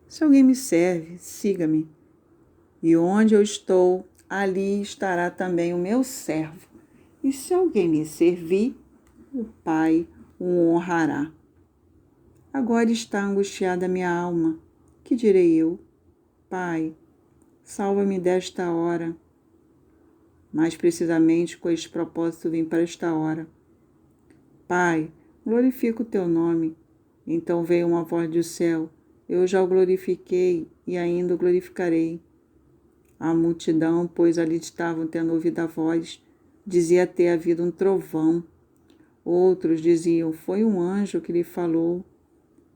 Speaker 1: Se alguém me serve, siga-me, e onde eu estou, ali estará também o meu servo. E se alguém me servir, o Pai o honrará. Agora está angustiada a minha alma. Que direi eu? Pai, salva-me desta hora. Mais precisamente, com este propósito vim para esta hora. Pai, glorifica o teu nome. Então veio uma voz do céu. Eu já o glorifiquei e ainda o glorificarei. A multidão, pois ali estavam tendo ouvido a voz, dizia ter havido um trovão. Outros diziam, foi um anjo que lhe falou.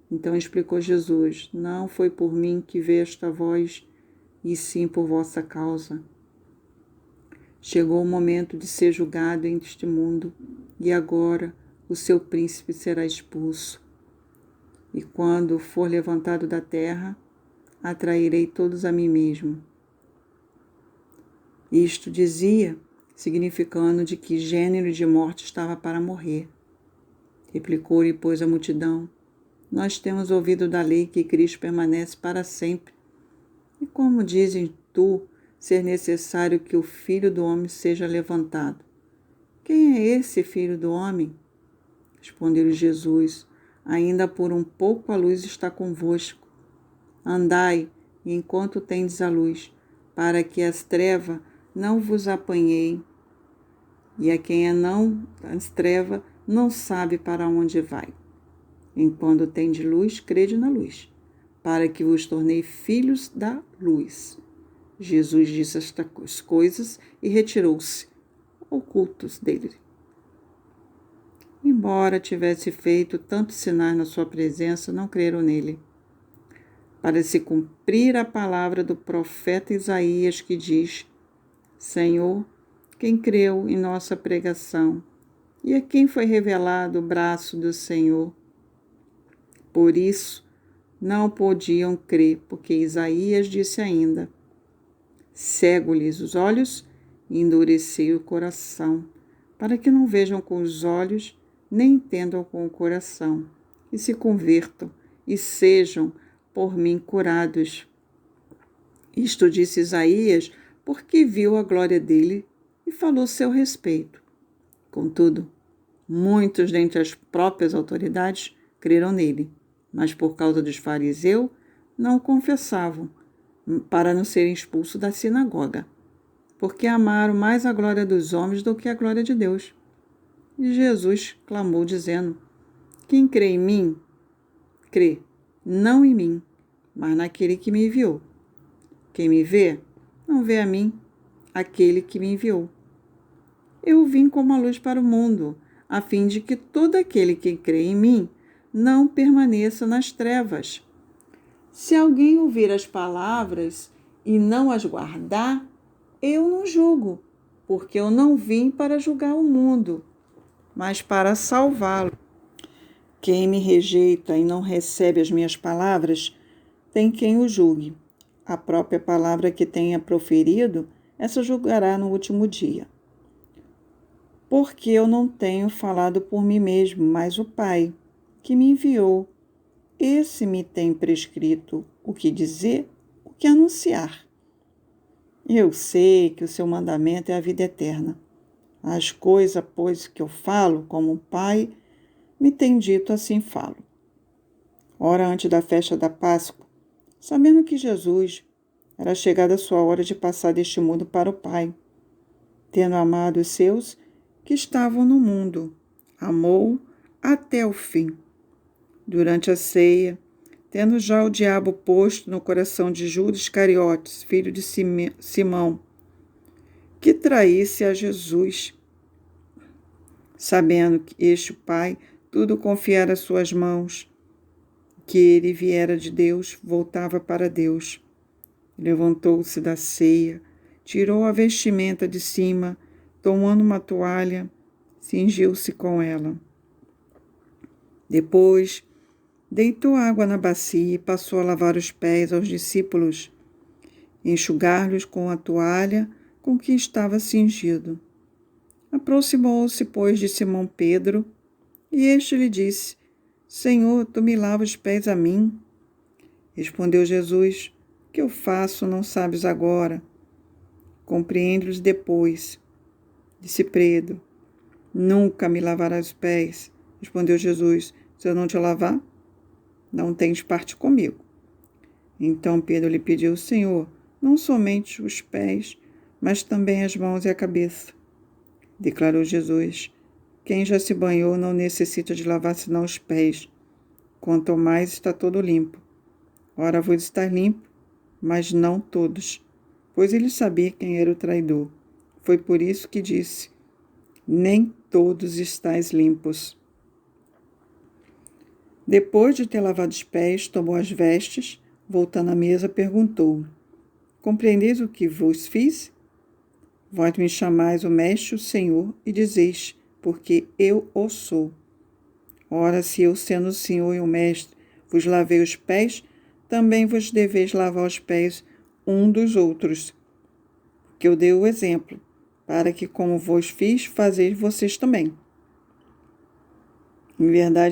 Speaker 1: Então explicou Jesus, não foi por mim que veio esta voz, e sim por vossa causa. Chegou o momento de ser julgado este mundo, e agora o seu príncipe será expulso. E quando for levantado da terra, atrairei todos a mim mesmo. Isto dizia, significando de que gênero de morte estava para morrer. Replicou-lhe, pois, a multidão, nós temos ouvido da lei que Cristo permanece para sempre. E como dizem tu ser necessário que o Filho do Homem seja levantado? Quem é esse Filho do Homem? Respondeu-lhe Jesus, ainda por um pouco a luz está convosco. Andai, enquanto tendes a luz, para que as trevas não vos apanhei. E a quem as trevas não sabe para onde vai. Enquanto tendes luz, crede na luz, para que vos tornei filhos da luz. Jesus disse estas coisas e retirou-se, ocultos dele. Embora tivesse feito tantos sinais na sua presença, não creram nele. Para se cumprir a palavra do profeta Isaías, que diz, Senhor, quem creu em nossa pregação, e a quem foi revelado o braço do Senhor? Por isso, não podiam crer, porque Isaías disse ainda, cego-lhes os olhos e endurecei o coração, para que não vejam com os olhos, nem entendam com o coração, e se convertam, e sejam por mim curados. Isto disse Isaías, porque viu a glória dele e falou seu respeito. Contudo, muitos dentre as próprias autoridades creram nele, mas por causa dos fariseus não o confessavam, para não serem expulsos da sinagoga, porque amaram mais a glória dos homens do que a glória de Deus. E Jesus clamou, dizendo, quem crê em mim, crê, não em mim, mas naquele que me enviou. Quem me vê, não vê a mim, aquele que me enviou. Eu vim como a luz para o mundo, a fim de que todo aquele que crê em mim não permaneça nas trevas. Se alguém ouvir as palavras e não as guardar, eu não julgo, porque eu não vim para julgar o mundo, mas para salvá-lo. Quem me rejeita e não recebe as minhas palavras, tem quem o julgue. A própria palavra que tenha proferido, essa julgará no último dia. Porque eu não tenho falado por mim mesmo, mas o Pai, que me enviou, esse me tem prescrito o que dizer, o que anunciar. Eu sei que o seu mandamento é a vida eterna. As coisas, pois, que eu falo, como o Pai me tem dito, assim falo. Ora, antes da festa da Páscoa, sabendo que Jesus era chegada a sua hora de passar deste mundo para o Pai, tendo amado os seus que estavam no mundo, amou até o fim. Durante a ceia, tendo já o diabo posto no coração de Judas Iscariotes, filho de Simão, que traísse a Jesus, sabendo que este Pai tudo confiara às suas mãos, que ele viera de Deus, voltava para Deus. Levantou-se da ceia, tirou a vestimenta de cima, tomando uma toalha, cingiu-se com ela. Depois, deitou água na bacia e passou a lavar os pés aos discípulos, enxugar-lhes com a toalha com que estava cingido. Aproximou-se, pois, de Simão Pedro, e este lhe disse: Senhor, tu me lavas os pés a mim? Respondeu Jesus: O que eu faço não sabes agora, compreende-os depois. Disse Pedro: Nunca me lavarás os pés. Respondeu Jesus: Se eu não te lavar, não tens parte comigo. Então Pedro lhe pediu: Senhor, não somente os pés, mas também as mãos e a cabeça. Declarou Jesus: Quem já se banhou não necessita de lavar senão os pés. Quanto ao mais está todo limpo. Ora, vos estar limpo, mas não todos. Pois ele sabia quem era o traidor. Foi por isso que disse: Nem todos estáis limpos. Depois de ter lavado os pés, tomou as vestes, voltando à mesa, perguntou: Compreendeis o que vos fiz? Vós me chamais o Mestre, o Senhor, e dizeis: Porque eu o sou. Ora, se eu, sendo o Senhor e o Mestre, vos lavei os pés, também vos deveis lavar os pés um dos outros. Que eu dei o exemplo, para que, como vos fiz, fazeis vocês também. Em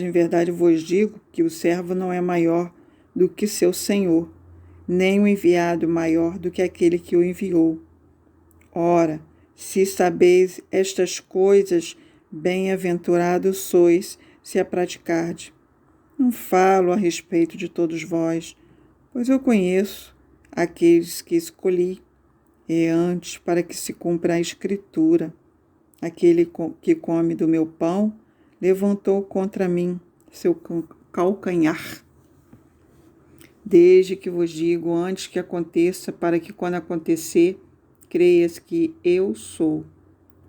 Speaker 1: verdade vos digo que o servo não é maior do que seu senhor, nem o enviado maior do que aquele que o enviou. Ora, se sabeis estas coisas, bem-aventurados sois se a praticardes. Não falo a respeito de todos vós, pois eu conheço aqueles que escolhi, e antes para que se cumpra a Escritura. Aquele que come do meu pão levantou contra mim seu calcanhar. Desde que vos digo antes que aconteça, para que quando acontecer, creias que eu sou.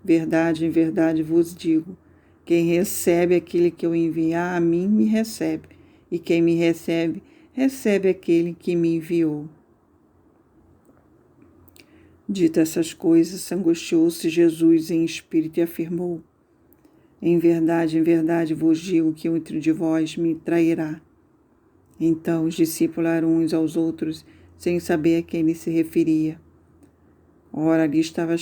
Speaker 1: Verdade, em verdade vos digo, quem recebe aquele que eu enviar a mim, me recebe, e quem me recebe, recebe aquele que me enviou. Dito essas coisas, angustiou-se Jesus em espírito e afirmou: em verdade vos digo que entre de vós me trairá. Então os discípulos olharam uns aos outros, sem saber a quem ele se referia. Ora, ali estava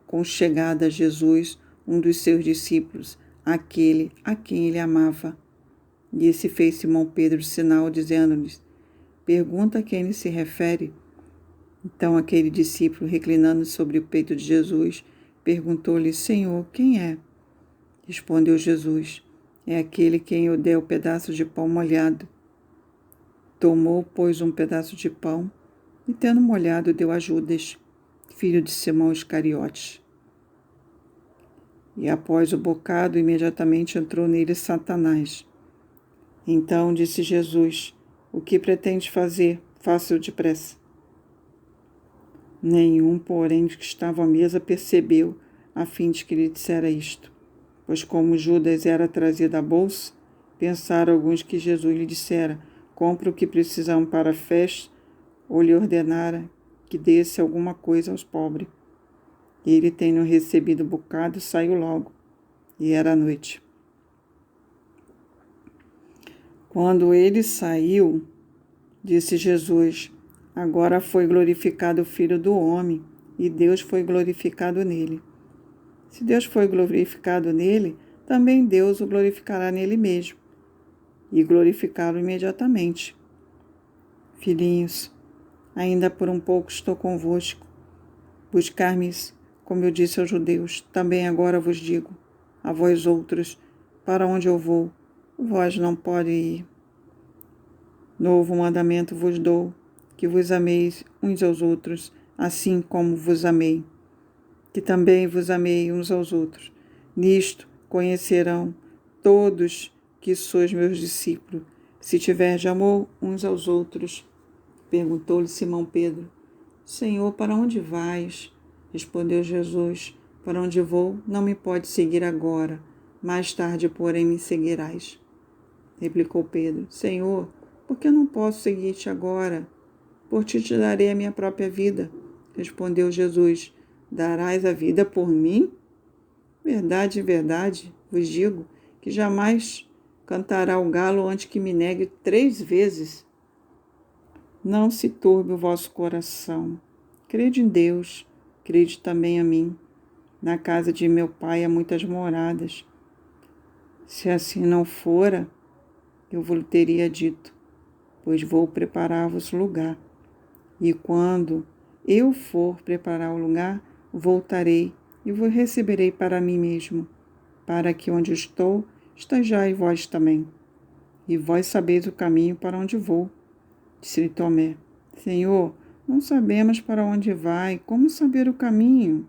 Speaker 1: conchegado a Jesus um dos seus discípulos, aquele a quem ele amava. E esse fez Simão Pedro sinal, dizendo-lhes: Pergunta a quem ele se refere. Então aquele discípulo, reclinando-se sobre o peito de Jesus, perguntou-lhe: Senhor, quem é? Respondeu Jesus: É aquele quem eu dei o pedaço de pão molhado. Tomou, pois, um pedaço de pão e, tendo molhado, deu a Judas, filho de Simão Iscariotes. E após o bocado, imediatamente entrou nele Satanás. Então disse Jesus: O que pretendes fazer? Faça-o depressa. Nenhum, porém, que estava à mesa percebeu, a fim de que lhe dissera isto. Pois como Judas era trazido à bolsa, pensaram alguns que Jesus lhe dissera: Compre o que precisam para a festa, ou lhe ordenara que desse alguma coisa aos pobres. Ele, tendo recebido o bocado, saiu logo, e era noite. Quando ele saiu, disse Jesus: Agora foi glorificado o Filho do Homem, e Deus foi glorificado nele. Se Deus foi glorificado nele, também Deus o glorificará nele mesmo, e glorificá-lo imediatamente. Filhinhos, ainda por um pouco estou convosco. Buscar-me, como eu disse aos judeus, também agora vos digo, a vós outros, para onde eu vou, vós não podem ir. Novo mandamento vos dou, que vos ameis uns aos outros, assim como vos amei. Que também vos amei uns aos outros. Nisto conhecerão todos que sois meus discípulos, Se tiverdes amor uns aos outros, perguntou-lhe Simão Pedro. Senhor, para onde vais? Respondeu Jesus. Para onde vou, não me pode seguir agora. Mais tarde, porém, me seguirás. Replicou Pedro. Senhor, por que eu não posso seguir-te agora? Por ti te darei a minha própria vida. Respondeu Jesus. Darás a vida por mim? Verdade, verdade, vos digo que jamais cantará o galo antes que me negue 3 vezes. Não se turbe o vosso coração. Crede em Deus, crede também a mim. Na casa de meu pai há muitas moradas. Se assim não fora, eu vos teria dito, pois vou preparar-vos lugar. E quando eu for preparar o lugar, voltarei e vos receberei para mim mesmo, para que onde estou, estejais vós também. E vós sabeis o caminho para onde vou. Disse-lhe Tomé. Senhor, não sabemos para onde vai, como saber o caminho?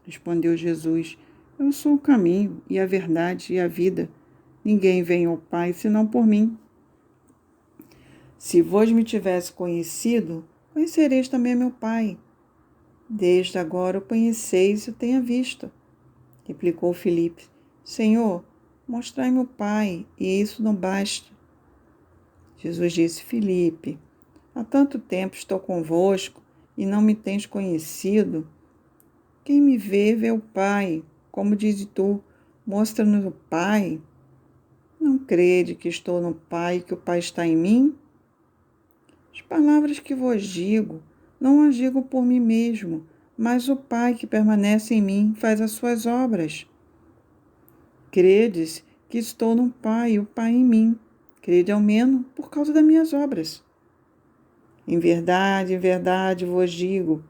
Speaker 1: Respondeu Jesus. Eu sou o caminho e a verdade e a vida. Ninguém vem ao Pai senão por mim. Se vós me tivesse conhecido, conhecereis também meu Pai. Desde agora o conheceis e o tenha visto. Replicou Filipe. Senhor, mostrai-me o Pai, e isso não basta. Jesus disse, Filipe, há tanto tempo estou convosco e não me tens conhecido. Quem me vê, vê o Pai. Como dizes tu, mostra-nos o Pai. Não crede que estou no Pai e que o Pai está em mim? As palavras que vos digo, não as digo por mim mesmo, mas o Pai que permanece em mim faz as suas obras. Credes que estou no Pai e o Pai em mim. Crede ao menos por causa das minhas obras. Em verdade vos digo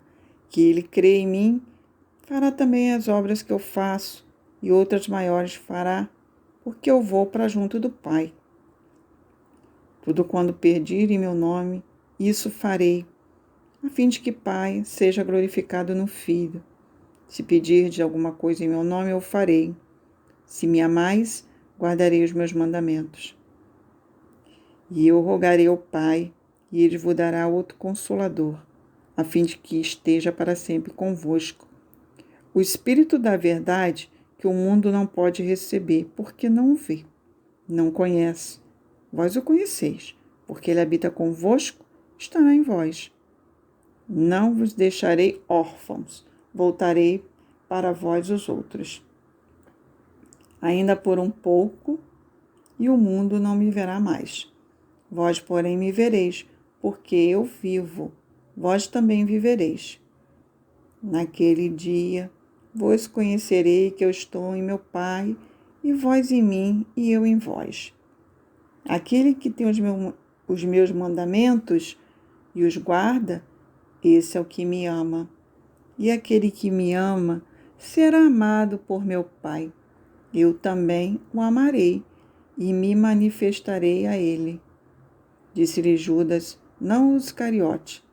Speaker 1: que ele crê em mim, fará também as obras que eu faço, e outras maiores fará, porque eu vou para junto do Pai. Tudo quando pedir em meu nome, isso farei, a fim de que Pai seja glorificado no Filho. Se pedir de alguma coisa em meu nome, eu farei. Se me amais, guardarei os meus mandamentos. E eu rogarei ao Pai, e ele vos dará outro Consolador, a fim de que esteja para sempre convosco. O Espírito da verdade, que o mundo não pode receber, porque não o vê, não conhece. Vós o conheceis, porque ele habita convosco, estará em vós. Não vos deixarei órfãos, voltarei para vós os outros. Ainda por um pouco, e o mundo não me verá mais. Vós, porém, me vereis, porque eu vivo, vós também vivereis. Naquele dia, vos conhecerei que eu estou em meu Pai, e vós em mim, e eu em vós. Aquele que tem os meus mandamentos e os guarda, esse é o que me ama. E aquele que me ama será amado por meu Pai. Eu também o amarei e me manifestarei a ele. Disse-lhe Judas, não o Iscariote.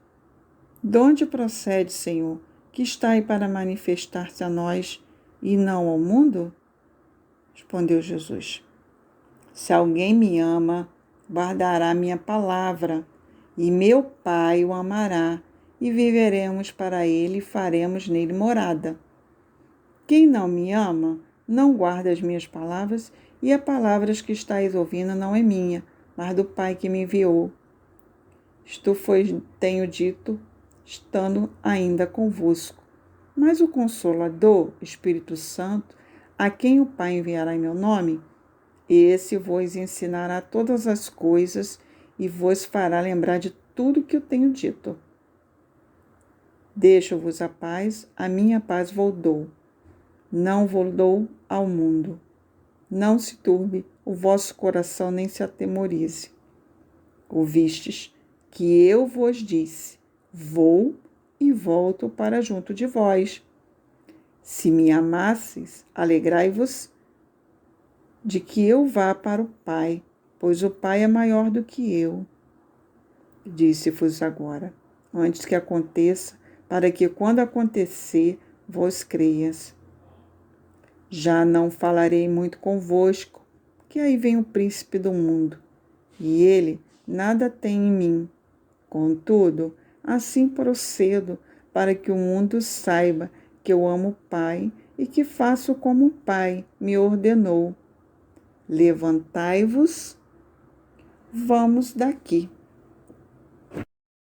Speaker 1: De onde procede, Senhor, que está aí para manifestar-se a nós e não ao mundo? Respondeu Jesus. Se alguém me ama, guardará minha palavra, e meu Pai o amará, e viveremos para ele e faremos nele morada. Quem não me ama, não guarda as minhas palavras, e as palavras que estáis ouvindo não é minha, mas do Pai que me enviou. Isto tenho dito, estando ainda convosco. Mas o Consolador, Espírito Santo, a quem o Pai enviará em meu nome, esse vos ensinará todas as coisas e vos fará lembrar de tudo que eu tenho dito. Deixo-vos a paz, a minha paz vos dou. Não vos dou ao mundo. Não se turbe o vosso coração, nem se atemorize. Ouvistes que eu vos disse, vou e volto para junto de vós. Se me amasseis, alegrai-vos de que eu vá para o Pai, pois o Pai é maior do que eu. Disse-vos agora, antes que aconteça, para que quando acontecer, vos creias. Já não falarei muito convosco, que aí vem o príncipe do mundo, e ele nada tem em mim. Contudo, assim procedo para que o mundo saiba que eu amo o Pai e que faço como o Pai me ordenou. Levantai-vos, vamos daqui.